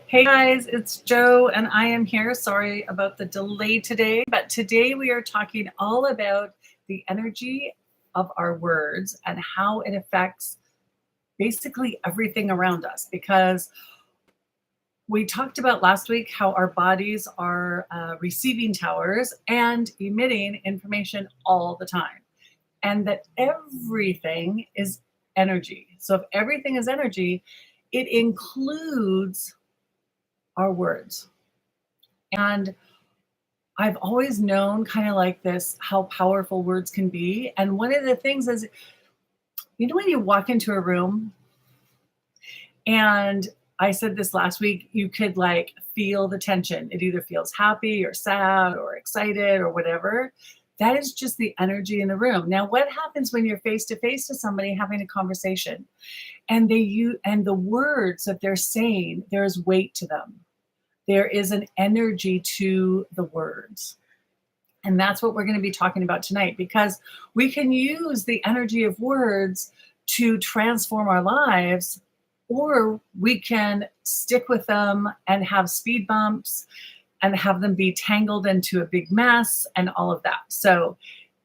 Hey guys, it's Joe and I am here. Sorry about the delay today, but today we are talking all about the energy of our words and how it affects basically everything around us. Because we talked about last week how our bodies are receiving towers and emitting information all the time, and that everything is energy. So if everything is energy, it includes our words. And I've always known kind of like this how powerful words can be. And one of the things is, when you walk into a room, and I said this last week, you could like feel the tension. It either feels happy or sad or excited or whatever. That is just the energy in the room. Now, what happens when you're face to face with somebody having a conversation and the words that they're saying, there's weight to them. There is an energy to the words. And that's what we're going to be talking about tonight, because we can use the energy of words to transform our lives, or we can stick with them and have speed bumps and have them be tangled into a big mess and all of that. So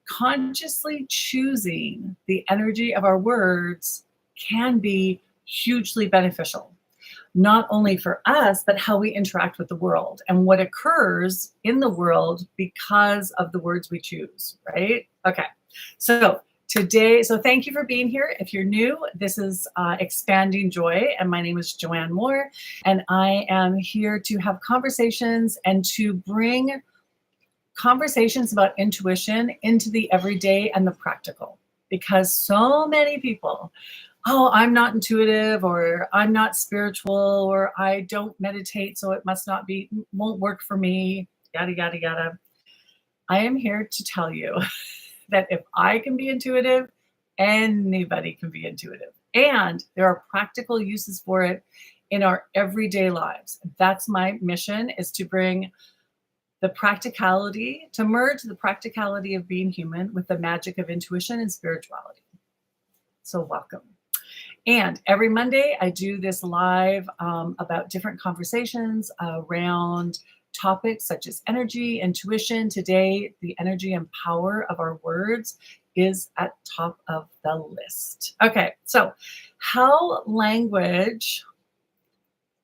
consciously choosing the energy of our words can be hugely beneficial, not only for us, but how we interact with the world and what occurs in the world because of the words we choose, right? Okay. So thank you for being here. If you're new, this is Expanding Joy, and my name is Joanne Moore, and I am here to have conversations and to bring conversations about intuition into the everyday and the practical, because so many people, oh, I'm not intuitive, or I'm not spiritual, or I don't meditate, so it won't work for me, yada, yada, yada. I am here to tell you that if I can be intuitive, anybody can be intuitive. And there are practical uses for it in our everyday lives. That's my mission, is to bring to merge the practicality of being human with the magic of intuition and spirituality. So welcome. And every Monday, I do this live about different conversations around topics such as energy, intuition. Today, the energy and power of our words is at top of the list. Okay, so how the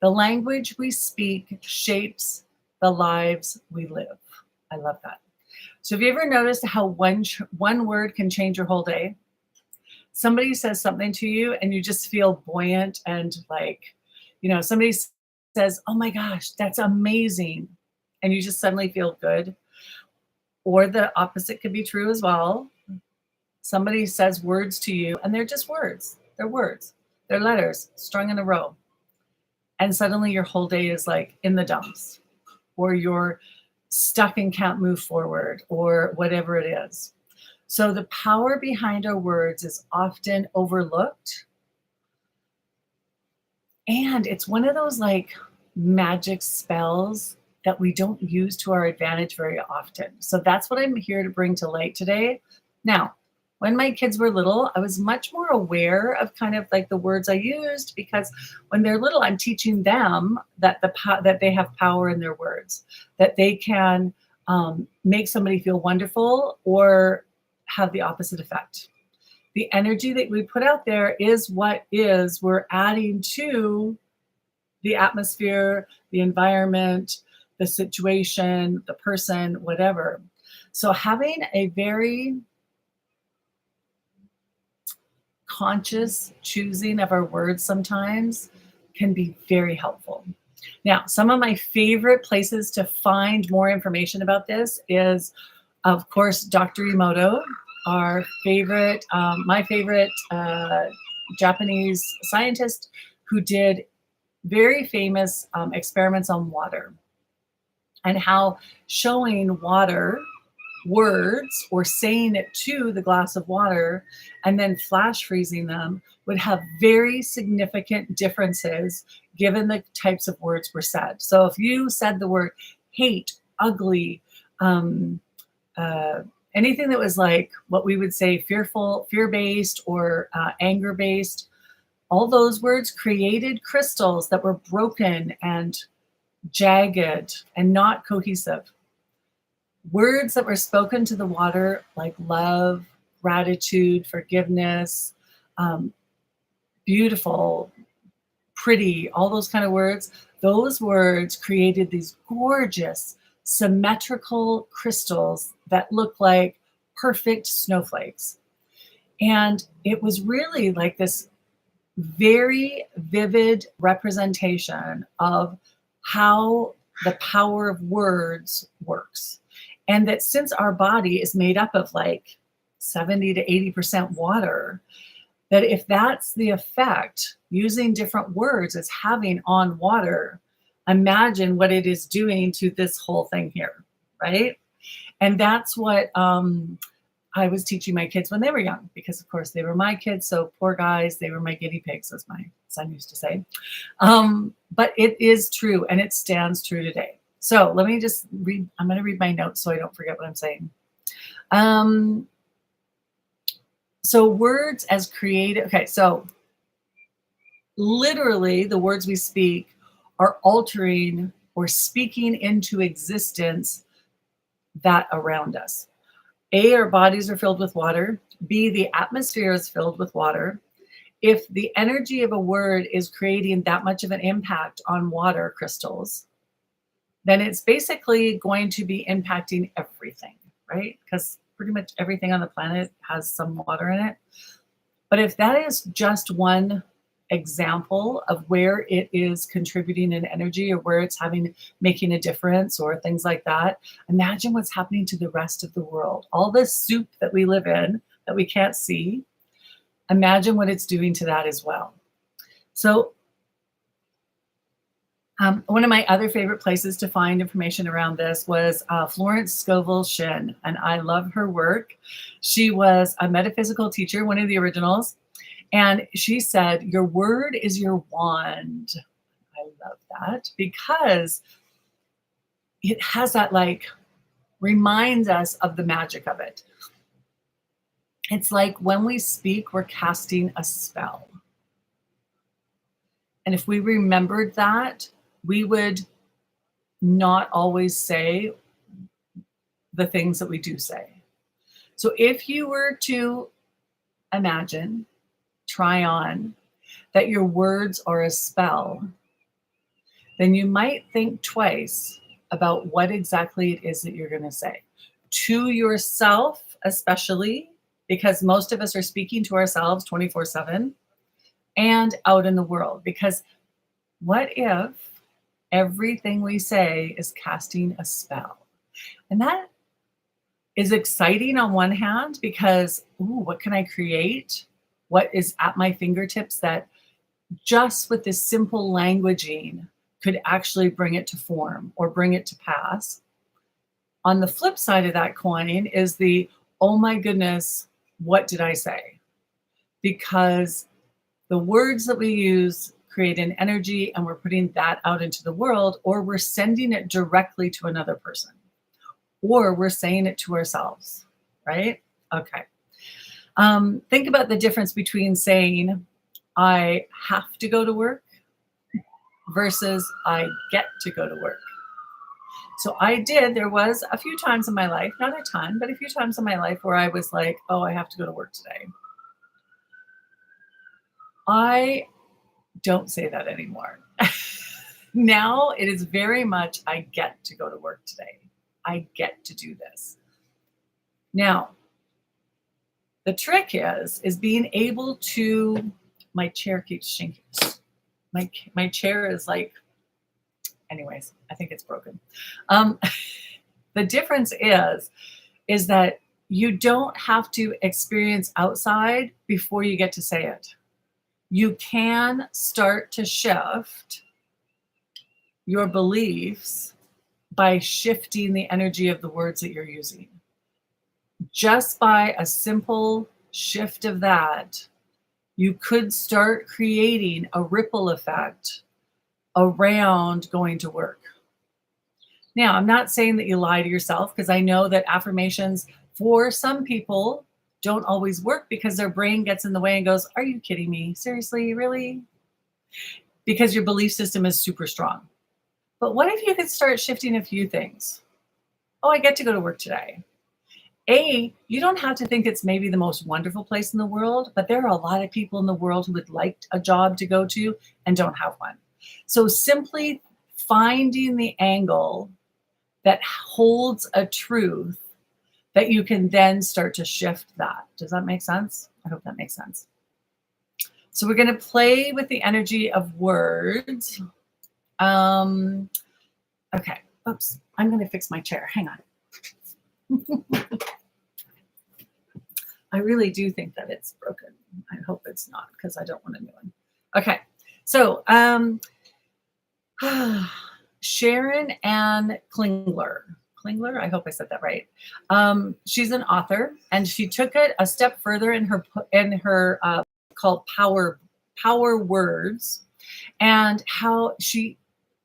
language we speak shapes the lives we live. I love that. So have you ever noticed how one word can change your whole day? Somebody says something to you and you just feel buoyant and like, somebody says, oh my gosh, that's amazing. And you just suddenly feel good. Or the opposite could be true as well. Somebody says words to you and they're just words. They're words. They're letters strung in a row. And suddenly your whole day is like in the dumps, or you're stuck and can't move forward, or whatever it is. So the power behind our words is often overlooked. And it's one of those like magic spells that we don't use to our advantage very often. So that's what I'm here to bring to light today. Now, when my kids were little, I was much more aware of kind of like the words I used, because when they're little, I'm teaching them that that they have power in their words, that they can make somebody feel wonderful or have the opposite effect. The energy that we put out there is we're adding to the atmosphere, the environment, the situation, the person, whatever. So having a very conscious choosing of our words sometimes can be very helpful. Now, some of my favorite places to find more information about this is, of course, Dr. Emoto, my favorite Japanese scientist who did very famous experiments on water, and how showing water words or saying it to the glass of water and then flash freezing them would have very significant differences given the types of words were said. So if you said the word hate, ugly, anything that was like what we would say fearful, fear-based, or anger-based, All those words created crystals that were broken and jagged and not cohesive. Words that were spoken to the water, like love, gratitude, forgiveness, um, beautiful, pretty, all those kind of words, those words created these gorgeous, symmetrical crystals that look like perfect snowflakes. And it was really like this very vivid representation of how the power of words works. And that since our body is made up of like 70 to 80% water, that if that's the effect using different words is having on water, imagine what it is doing to this whole thing here, right? And that's what I was teaching my kids when they were young, because of course they were my kids. So poor guys, they were my guinea pigs, as my son used to say. But it is true, and it stands true today. So let me just read. I'm going to read my notes so I don't forget what I'm saying. So words as creative. Okay, so literally the words we speak are altering or speaking into existence that around us. A, our bodies are filled with water. B, the atmosphere is filled with water. If the energy of a word is creating that much of an impact on water crystals, then it's basically going to be impacting everything, right? Because pretty much everything on the planet has some water in it. But if that is just one example of where it is contributing in energy or where it's making a difference or things like that, imagine what's happening to the rest of the world. All this soup that we live in that we can't see, imagine what it's doing to that as well. So one of my other favorite places to find information around this was Florence Scovel Shinn, and I love her work. She was a metaphysical teacher, one of the originals, and she said, your word is your wand. I love that because it has that, like, reminds us of the magic of it. It's like when we speak, we're casting a spell. And if we remembered that, we would not always say the things that we do say. So if you were to imagine, try on, that your words are a spell, then you might think twice about what exactly it is that you're going to say. To yourself, especially, because most of us are speaking to ourselves 24/7, and out in the world. Because what if everything we say is casting a spell? And that is exciting on one hand because, ooh, what can I create? What is at my fingertips that just with this simple languaging could actually bring it to form or bring it to pass? On the flip side of that coin is the, oh my goodness, what did I say? Because the words that we use create an energy and we're putting that out into the world, or we're sending it directly to another person, or we're saying it to ourselves, right? Okay. Think about the difference between saying, I have to go to work versus I get to go to work. So there was a few times in my life, not a ton, but a few times in my life where I was like, oh, I have to go to work today. I don't say that anymore. Now it is very much, I get to go to work today. I get to do this. Now, the trick is being able to, my chair keeps shaking. My chair is like, anyways, I think it's broken. The difference is that you don't have to experience outside before you get to say it. You can start to shift your beliefs by shifting the energy of the words that you're using. Just by a simple shift of that, you could start creating a ripple effect around going to work. Now, I'm not saying that you lie to yourself, because I know that affirmations for some people don't always work because their brain gets in the way and goes, "Are you kidding me? Seriously, really?" Because your belief system is super strong. But what if you could start shifting a few things? Oh, I get to go to work today. You don't have to think it's maybe the most wonderful place in the world, but there are a lot of people in the world who would like a job to go to and don't have one. So simply finding the angle that holds a truth that you can then start to shift that. Does that make sense? I hope that makes sense. So we're going to play with the energy of words. Um, okay. Oops. I'm going to fix my chair. Hang on. I really do think that it's broken. I hope it's not because I don't want a new one. Okay. So Sharon Ann Klingler. Klingler, I hope I said that right. She's an author, and she took it a step further in her called Power Words, and how she,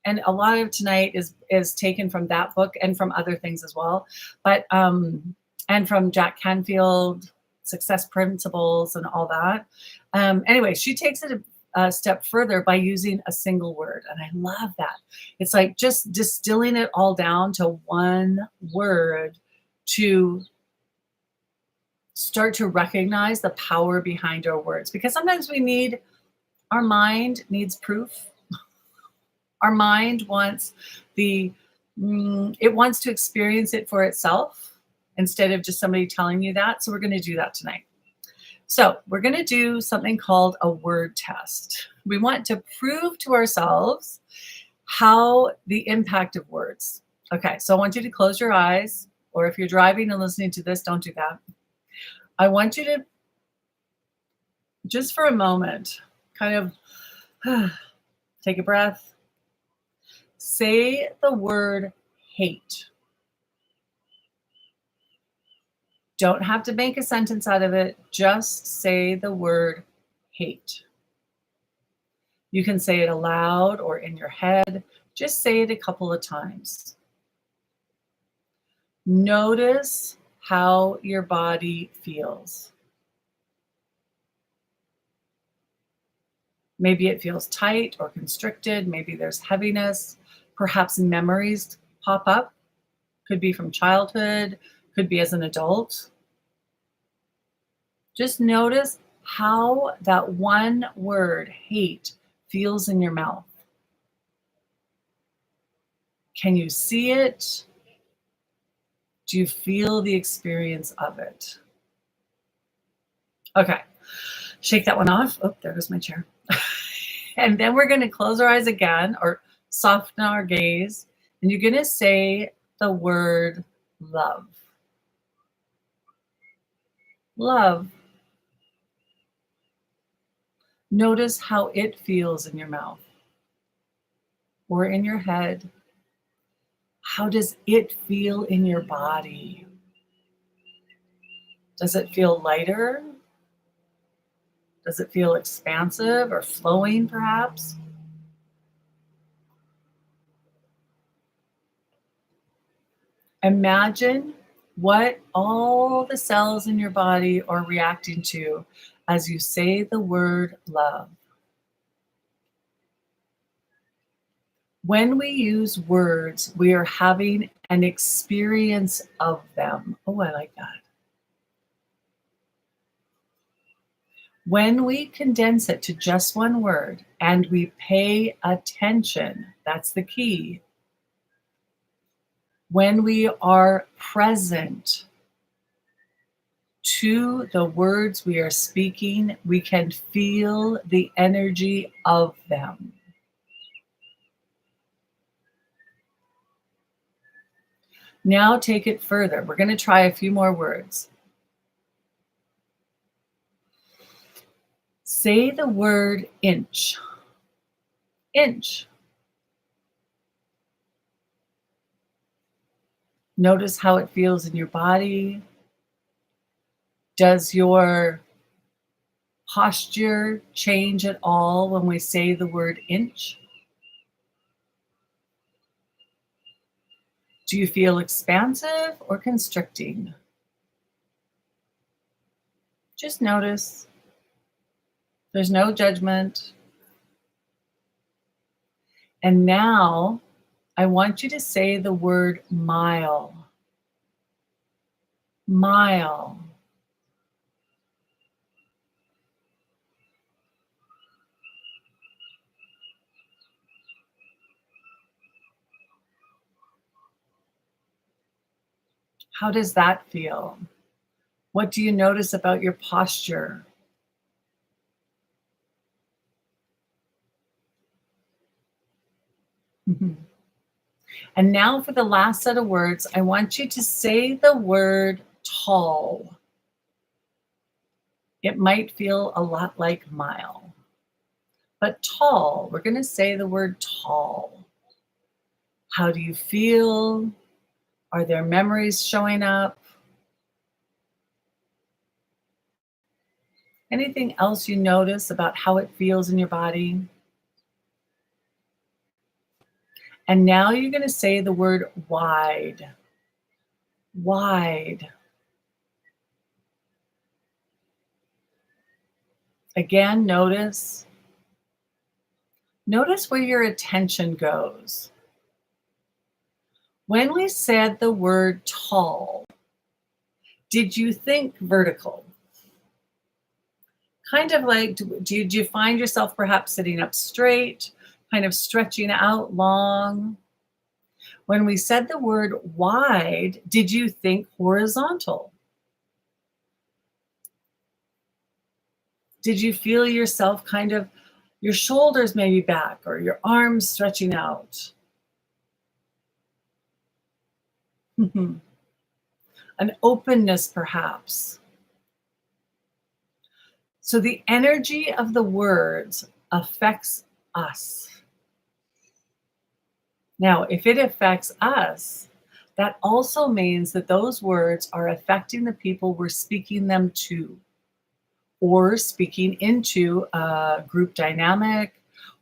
and a lot of tonight is taken from that book and from other things as well, but and from Jack Canfield, Success Principles, and all that. Anyway, she takes it a step further by using a single word, and I love that. It's like just distilling it all down to one word to start to recognize the power behind our words, because sometimes our mind needs proof. Our mind wants it wants to experience it for itself instead of just somebody telling you that. So we're going to do that tonight. So we're going to do something called a word test. We want to prove to ourselves how the impact of words. Okay, so I want you to close your eyes, or if you're driving and listening to this, don't do that. I want you to, just for a moment, kind of take a breath. Say the word hate. Don't have to make a sentence out of it. Just say the word hate. You can say it aloud or in your head. Just say it a couple of times. Notice how your body feels. Maybe it feels tight or constricted. Maybe there's heaviness. Perhaps memories pop up. Could be from childhood, could be as an adult. Just notice how that one word, hate, feels in your mouth. Can you see it? Do you feel the experience of it? Okay, shake that one off. Oh, there goes my chair. And then we're going to close our eyes again, or soften our gaze, and you're going to say the word love. Love. Notice how it feels in your mouth or in your head. How does it feel in your body? Does it feel lighter? Does it feel expansive or flowing, perhaps? Imagine what all the cells in your body are reacting to as you say the word love. When we use words, we are having an experience of them. Oh, I like that. When we condense it to just one word and we pay attention, that's the key. When we are present to the words we are speaking, we can feel the energy of them. Now take it further. We're going to try a few more words. Say the word inch. Inch. Notice how it feels in your body. Does your posture change at all when we say the word inch? Do you feel expansive or constricting? Just notice. There's no judgment. And now I want you to say the word mile. Mile. How does that feel? What do you notice about your posture? Mhm. And now for the last set of words, I want you to say the word tall. It might feel a lot like mile, but tall. We're going to say the word tall. How do you feel? Are there memories showing up? Anything else you notice about how it feels in your body? And now you're going to say the word wide. Wide. Again, notice. Notice where your attention goes. When we said the word tall, did you think vertical? Kind of like, did you find yourself perhaps sitting up straight, kind of stretching out long? When we said the word wide, did you think horizontal? Did you feel yourself kind of, your shoulders maybe back or your arms stretching out? An openness perhaps. So the energy of the words affects us. Now, if it affects us, that also means that those words are affecting the people we're speaking them to, or speaking into a group dynamic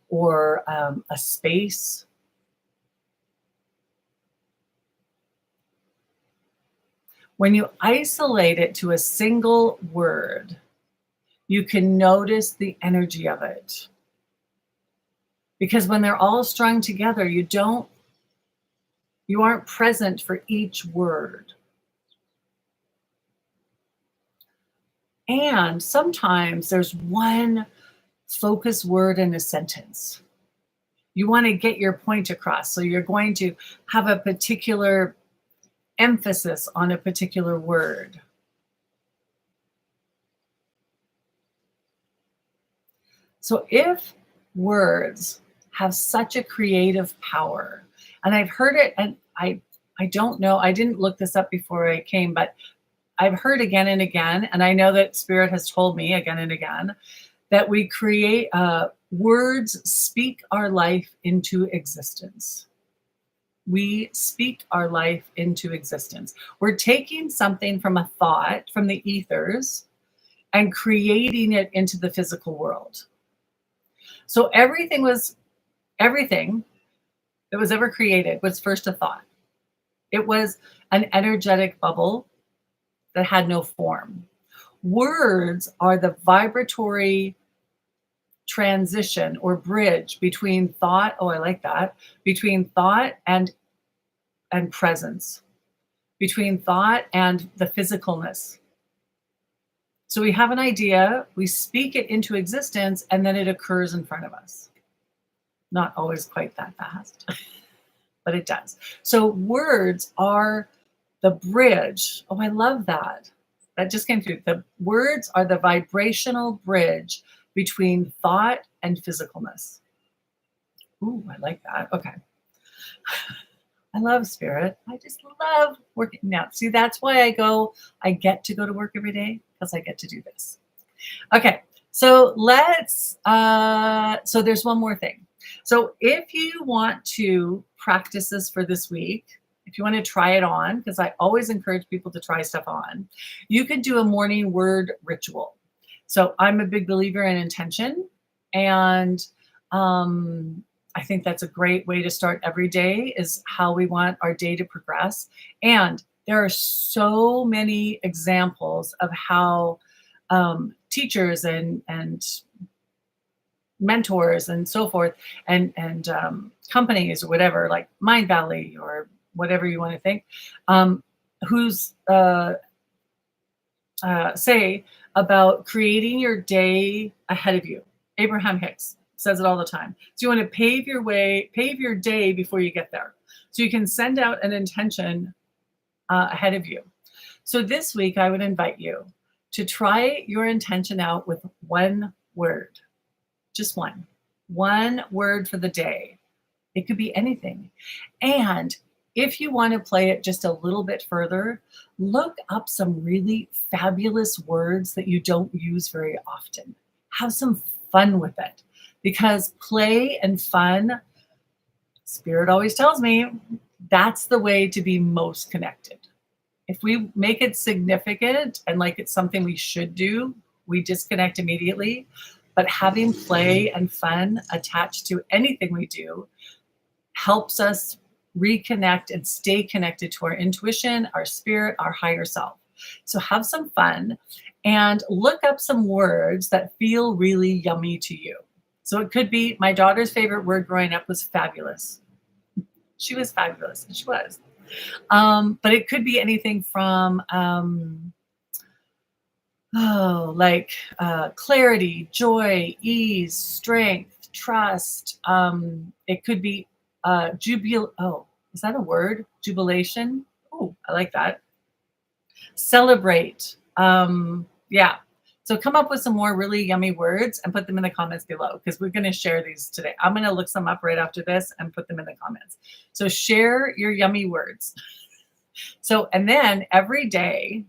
or a space. When you isolate it to a single word, you can notice the energy of it. Because when they're all strung together, you aren't present for each word. And sometimes there's one focus word in a sentence. You want to get your point across. So you're going to have a particular emphasis on a particular word. So if words have such a creative power, and I've heard it, and I don't know, I didn't look this up before I came, but I've heard again and again, and I know that Spirit has told me again and again that we create words speak our life into existence. We speak our life into existence. We're taking something from a thought from the ethers and creating it into the physical world. So everything that was ever created was first a thought. It was an energetic bubble that had no form. Words are the vibratory transition or bridge between thought, oh, I like that, between thought and presence, between thought and the physicalness. So we have an idea, we speak it into existence, and then it occurs in front of us. Not always quite that fast, but it does. So words are the bridge. Oh, I love that. That just came through. The words are the vibrational bridge between thought and physicalness. Ooh, I like that. Okay. I love Spirit. I just love working now. See, that's why I get to go to work every day because I get to do this. Okay. So so there's one more thing. So if you want to practice this for this week, if you want to try it on, because I always encourage people to try stuff on, you could do a morning word ritual. So I'm a big believer in intention, and I think that's a great way to start every day, is how we want our day to progress. And there are so many examples of how teachers and mentors and so forth, and companies or whatever, like Mind Valley or whatever you want to think, who's say about creating your day ahead of you. Abraham Hicks says it all the time. So you want to pave your day before you get there. So you can send out an intention ahead of you. So this week, I would invite you to try your intention out with one word, just one word for the day. It could be anything. And if you want to play it just a little bit further, look up some really fabulous words that you don't use very often. Have some fun with it, because play and fun, Spirit always tells me, that's the way to be most connected. If we make it significant and like it's something we should do, we disconnect immediately. But having play and fun attached to anything we do helps us reconnect and stay connected to our intuition, our spirit, our higher self. So have some fun and look up some words that feel really yummy to you. So it could be, my daughter's favorite word growing up was fabulous. She was fabulous, and she was. But it could be anything from clarity, joy, ease, strength, trust. It could be is that a word? Jubilation. Oh, I like that. Celebrate. Yeah. So come up with some more really yummy words and put them in the comments below, because we're going to share these today. I'm going to look some up right after this and put them in the comments. So share your yummy words. So, and then every day,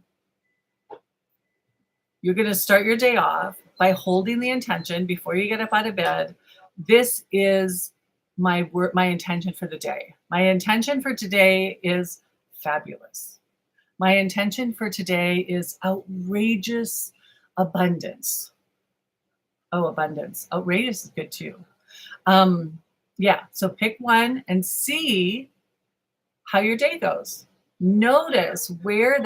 you're going to start your day off by holding the intention before you get up out of bed. This is my intention for the day. My intention for today is fabulous. My intention for today is outrageous abundance. Oh, abundance. Outrageous is good too. Yeah, so pick one and see how your day goes. Notice where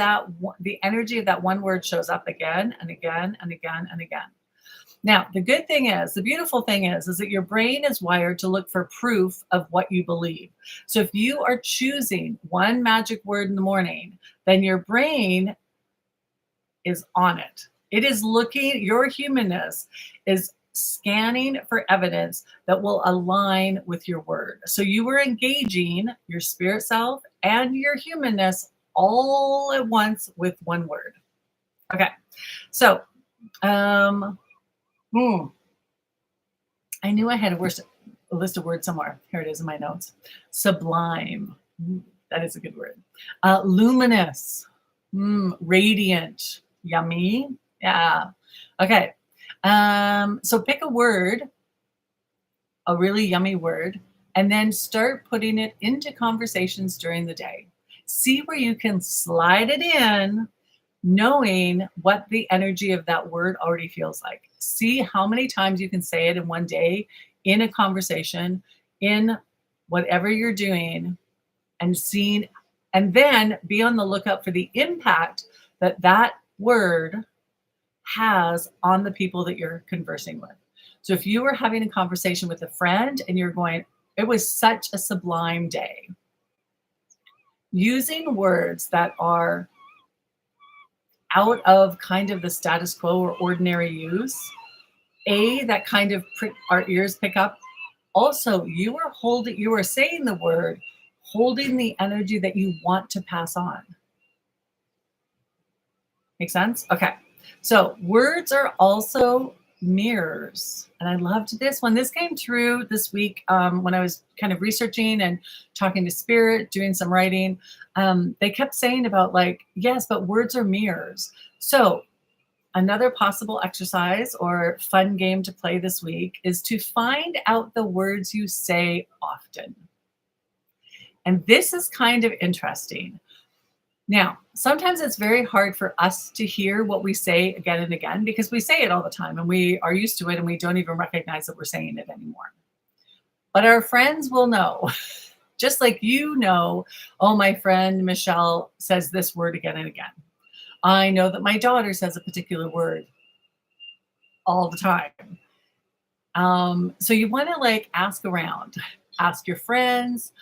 the energy of that one word shows up again and again and again and again. Now, the beautiful thing is that your brain is wired to look for proof of what you believe. So if you are choosing one magic word in the morning, then your brain is on it. It is looking, your humanness is scanning for evidence that will align with your word. So you are engaging your spirit self and your humanness all at once with one word. Okay. So, I knew I had a list of words somewhere. Here it is in my notes. Sublime. That is a good word. Luminous. Radiant. Yummy. Yeah. Okay. So pick a word, a really yummy word, and then start putting it into conversations during the day. See where you can slide it in, knowing what the energy of that word already feels like. See how many times you can say it in one day, in a conversation, in whatever you're doing, and then be on the lookout for the impact that word has on the people that you're conversing with. So if you were having a conversation with a friend and you're going, it was such a sublime day, using words that are out of kind of the status quo or ordinary use, that kind of our ears pick up. Also, you are saying the word, holding the energy that you want to pass on. Make sense? Okay. So words are also mirrors. And I loved this one. This came through this week when I was kind of researching and talking to spirit, doing some writing. They kept saying about yes, but words are mirrors. So another possible exercise or fun game to play this week is to find out the words you say often. And this is kind of interesting. Now, sometimes it's very hard for us to hear what we say again and again, because we say it all the time and we are used to it and we don't even recognize that we're saying it anymore. But our friends will know, just like oh, my friend Michelle says this word again and again. I know that my daughter says a particular word all the time. So you want to like ask around, ask your friends,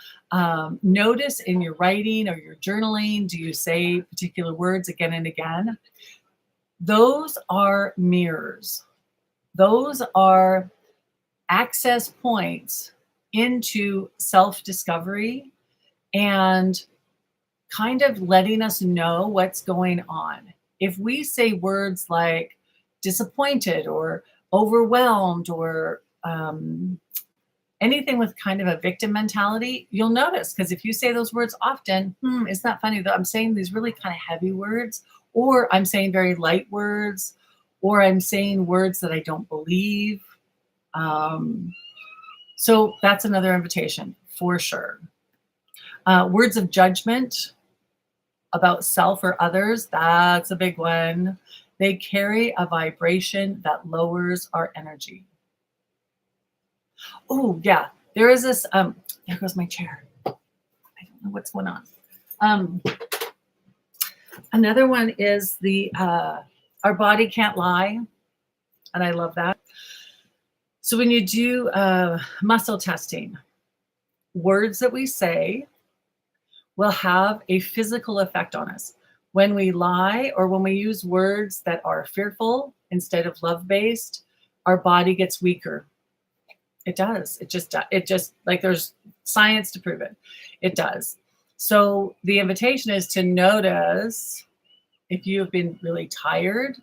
notice in your writing or your journaling, do you say particular words again and again? Those are mirrors. Those are access points into self discovery and kind of letting us know what's going on. If we say words like disappointed or overwhelmed or anything with kind of a victim mentality, you'll notice because if you say those words often, it's not funny that I'm saying these really kind of heavy words, or I'm saying very light words, or I'm saying words that I don't believe. So that's another invitation for sure. Words of judgment about self or others, that's a big one. They carry a vibration that lowers our energy. Oh, yeah. There is this, there goes my chair. I don't know what's going on. Another one is the our body can't lie. And I love that. So when you do muscle testing, words that we say will have a physical effect on us. When we lie or when we use words that are fearful instead of love-based, our body gets weaker. It does. It just like there's science to prove it. It does. So the invitation is to notice if you have been really tired.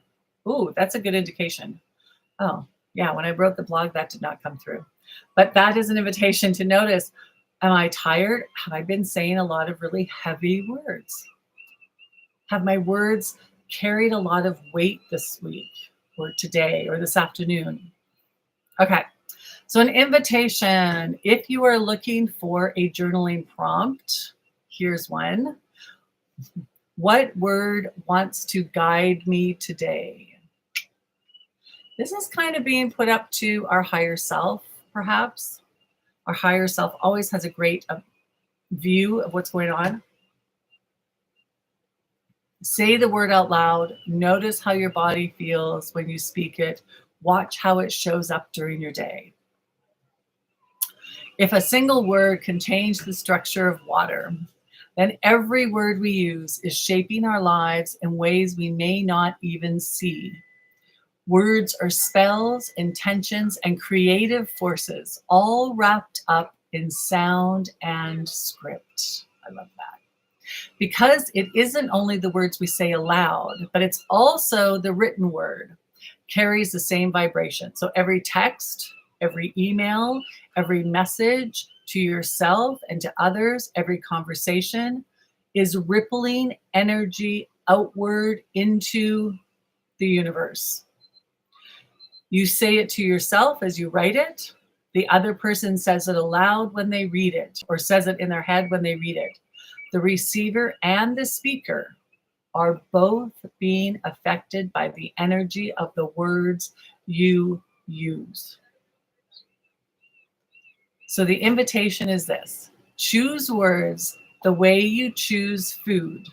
Ooh, that's a good indication. Oh, yeah. When I wrote the blog, that did not come through. But that is an invitation to notice, am I tired? Have I been saying a lot of really heavy words? Have my words carried a lot of weight this week or today or this afternoon? Okay. So an invitation, if you are looking for a journaling prompt, here's one. What word wants to guide me today? This is kind of being put up to our higher self, perhaps. Our higher self always has a great view of what's going on. Say the word out loud. Notice how your body feels when you speak it. Watch how it shows up during your day. If a single word can change the structure of water, then every word we use is shaping our lives in ways we may not even see. Words are spells, intentions, and creative forces, all wrapped up in sound and script. I love that. Because it isn't only the words we say aloud, but it's also the written word, carries the same vibration. So every text, every email, every message to yourself and to others, every conversation is rippling energy outward into the universe. You say it to yourself as you write it. The other person says it aloud when they read it, or says it in their head when they read it. The receiver and the speaker are both being affected by the energy of the words you use. So the invitation is this: choose words the way you choose food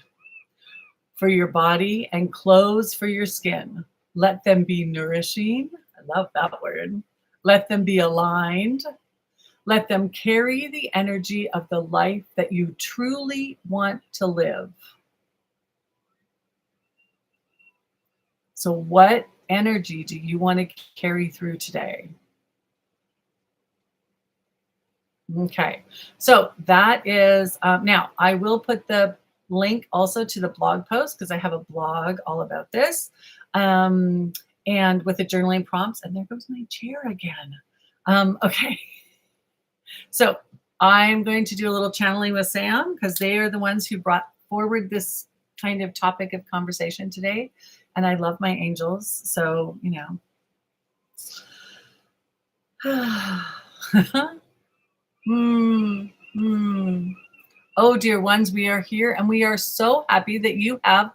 for your body and clothes for your skin. Let them be nourishing. I love that word. Let them be aligned. Let them carry the energy of the life that you truly want to live. So what energy do you want to carry through today? Okay, so that is, now I will put the link also to the blog post because I have a blog all about this. And with the journaling prompts, and there goes my chair again. Okay, so I'm going to do a little channeling with Sam because they are the ones who brought forward this kind of topic of conversation today. And I love my angels, so, you know. Oh, dear ones, we are here and we are so happy that you have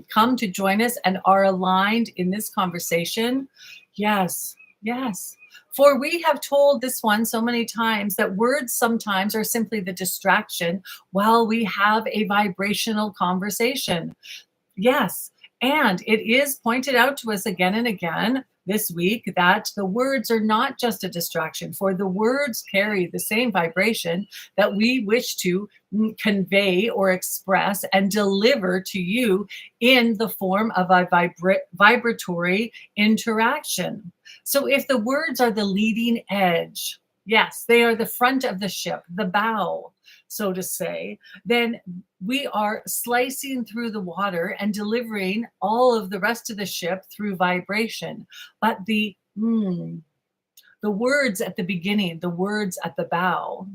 come to join us and are aligned in this conversation. Yes, yes. For we have told this one so many times that words sometimes are simply the distraction while we have a vibrational conversation. Yes. And it is pointed out to us again and again this week that the words are not just a distraction, for the words carry the same vibration that we wish to convey or express and deliver to you in the form of a vibratory interaction. So if the words are the leading edge, yes, they are the front of the ship, the bow, so to say, then we are slicing through the water and delivering all of the rest of the ship through vibration. But the words at the beginning, the words at the bow,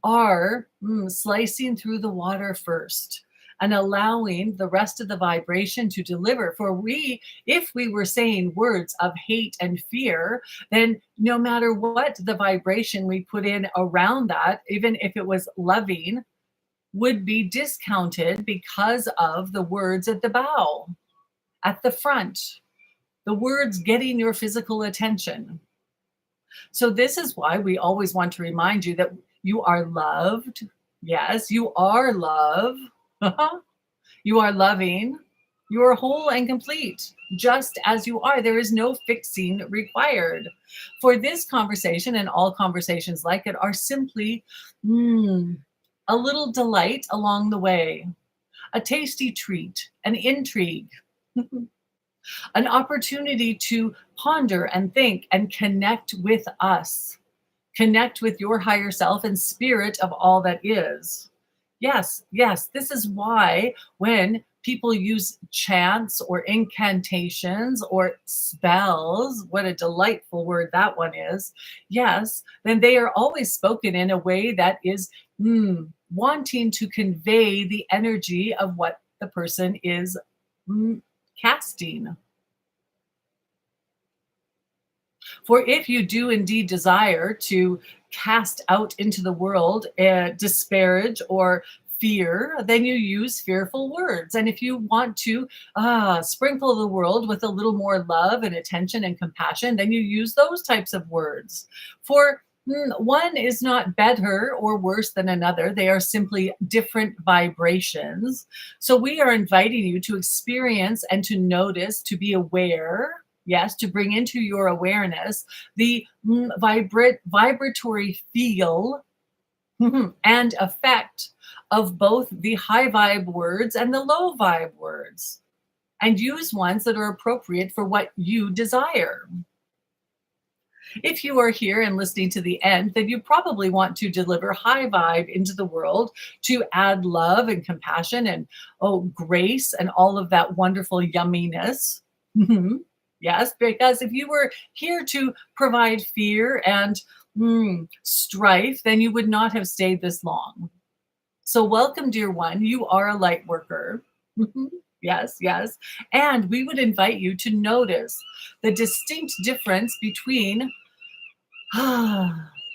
are slicing through the water first and allowing the rest of the vibration to deliver. For if we were saying words of hate and fear, then no matter what the vibration we put in around that, even if it was loving, would be discounted because of the words at the bow, at the front, the words getting your physical attention. So this is why we always want to remind you that you are loved. Yes, you are love. You are loving. You are whole and complete, just as you are. There is no fixing required. For this conversation and all conversations like it are simply a little delight along the way, a tasty treat, an intrigue, an opportunity to ponder and think and connect with us, connect with your higher self and spirit of all that is. Yes, yes, this is why when people use chants or incantations or spells, what a delightful word that one is, yes, then they are always spoken in a way that is wanting to convey the energy of what the person is casting. For if you do indeed desire to cast out into the world disparage or fear, then you use fearful words. And if you want to sprinkle the world with a little more love and attention and compassion, then you use those types of words. For one is not better or worse than another. They are simply different vibrations. So we are inviting you to experience and to notice, to be aware. Yes, to bring into your awareness the vibratory feel and effect of both the high vibe words and the low vibe words, and use ones that are appropriate for what you desire. If you are here and listening to the end, then you probably want to deliver high vibe into the world to add love and compassion and grace and all of that wonderful yumminess. Yes, because if you were here to provide fear and strife, then you would not have stayed this long. So welcome, dear one. You are a light worker. Yes, yes. And we would invite you to notice the distinct difference between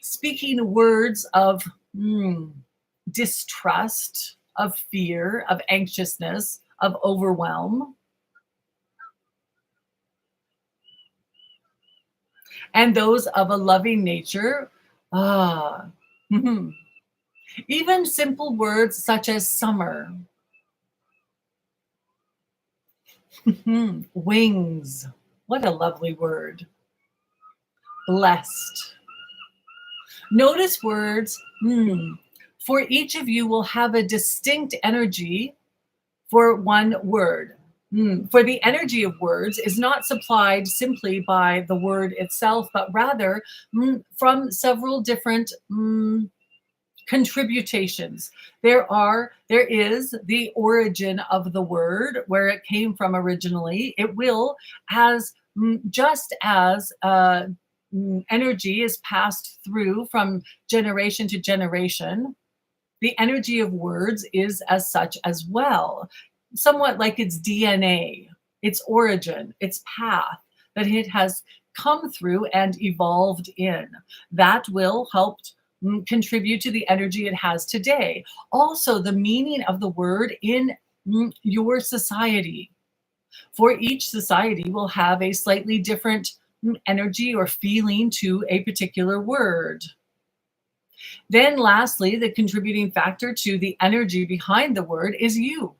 speaking words of distrust, of fear, of anxiousness, of overwhelm, and those of a loving nature. Even simple words such as summer, wings. What a lovely word. Blessed. Notice words, for each of you will have a distinct energy for one word. For the energy of words is not supplied simply by the word itself, but rather from several different contributations. There is the origin of the word, where it came from originally. It will, as just as energy is passed through from generation to generation, the energy of words is as such as well, somewhat like its DNA, its origin, its path that it has come through and evolved in. That will help contribute to the energy it has today. Also, the meaning of the word in your society. For each society will have a slightly different energy or feeling to a particular word. Then lastly, the contributing factor to the energy behind the word is you.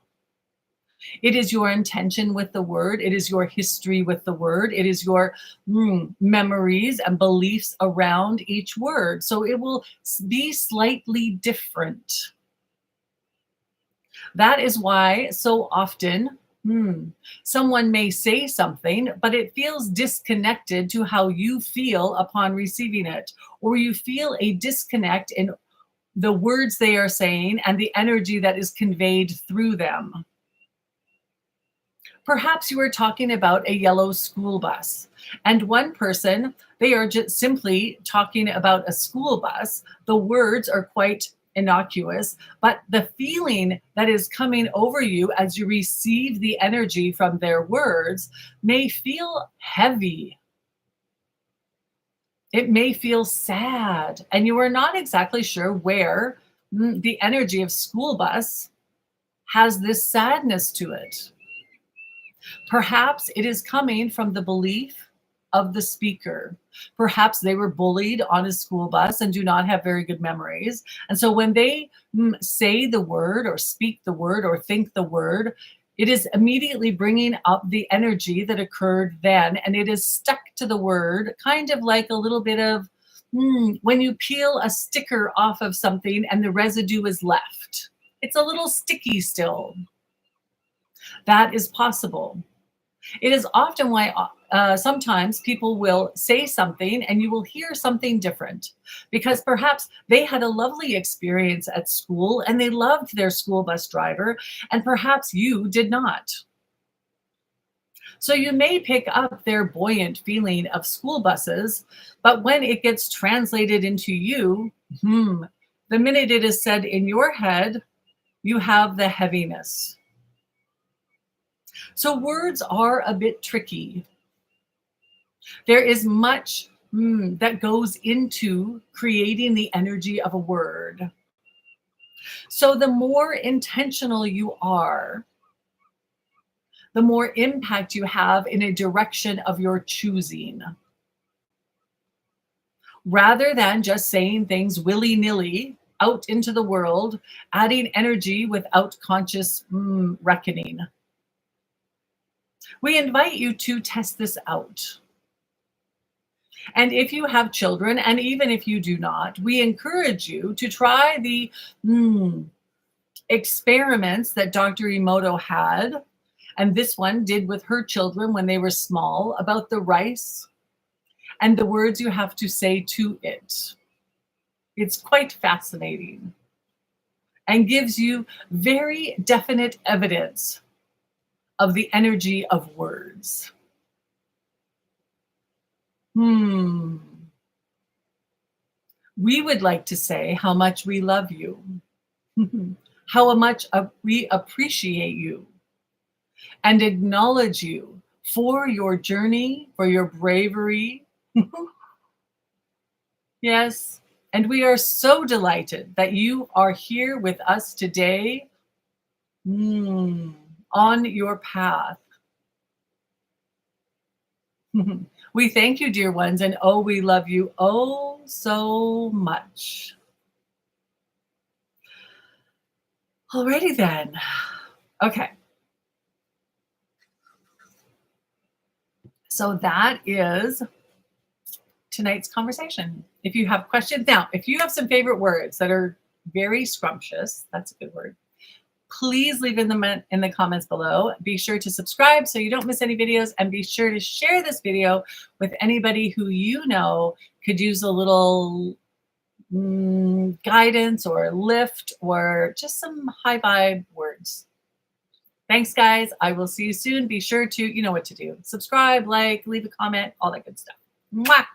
It is your intention with the word. It is your history with the word. It is your memories and beliefs around each word. So it will be slightly different. That is why so often someone may say something, but it feels disconnected to how you feel upon receiving it, or you feel a disconnect in the words they are saying and the energy that is conveyed through them. Perhaps you are talking about a yellow school bus, and one person, they are just simply talking about a school bus. The words are quite innocuous, but the feeling that is coming over you as you receive the energy from their words may feel heavy. It may feel sad, and you are not exactly sure where the energy of school bus has this sadness to it. Perhaps it is coming from the belief of the speaker. Perhaps they were bullied on a school bus and do not have very good memories. And so when they say the word or speak the word or think the word, it is immediately bringing up the energy that occurred then. And it is stuck to the word, kind of like a little bit of when you peel a sticker off of something and the residue is left. It's a little sticky still. That is possible. It is often why sometimes people will say something and you will hear something different because perhaps they had a lovely experience at school and they loved their school bus driver, and perhaps you did not. So you may pick up their buoyant feeling of school buses, but when it gets translated into you, the minute it is said in your head, you have the heaviness. So words are a bit tricky. There is much that goes into creating the energy of a word. So the more intentional you are, the more impact you have in a direction of your choosing. Rather than just saying things willy-nilly out into the world, adding energy without conscious reckoning. We invite you to test this out. And if you have children, and even if you do not, we encourage you to try the experiments that Dr. Emoto had, and this one did with her children when they were small, about the rice and the words you have to say to it. It's quite fascinating and gives you very definite evidence of the energy of words. We would like to say how much we love you, how much we appreciate you, and acknowledge you for your journey, for your bravery. Yes, and we are so delighted that you are here with us today on your path. We thank you, dear ones, and oh, we love you oh so much. Alrighty then. Okay. So that is tonight's conversation. If you have questions, now, if you have some favorite words that are very scrumptious, that's a good word, please leave in the comments below. Be sure to subscribe so you don't miss any videos, and be sure to share this video with anybody who you know could use a little guidance or lift or just some high vibe words. Thanks, guys. I will see you soon. Be sure to, you know what to do. Subscribe, like, leave a comment, all that good stuff. Mwah!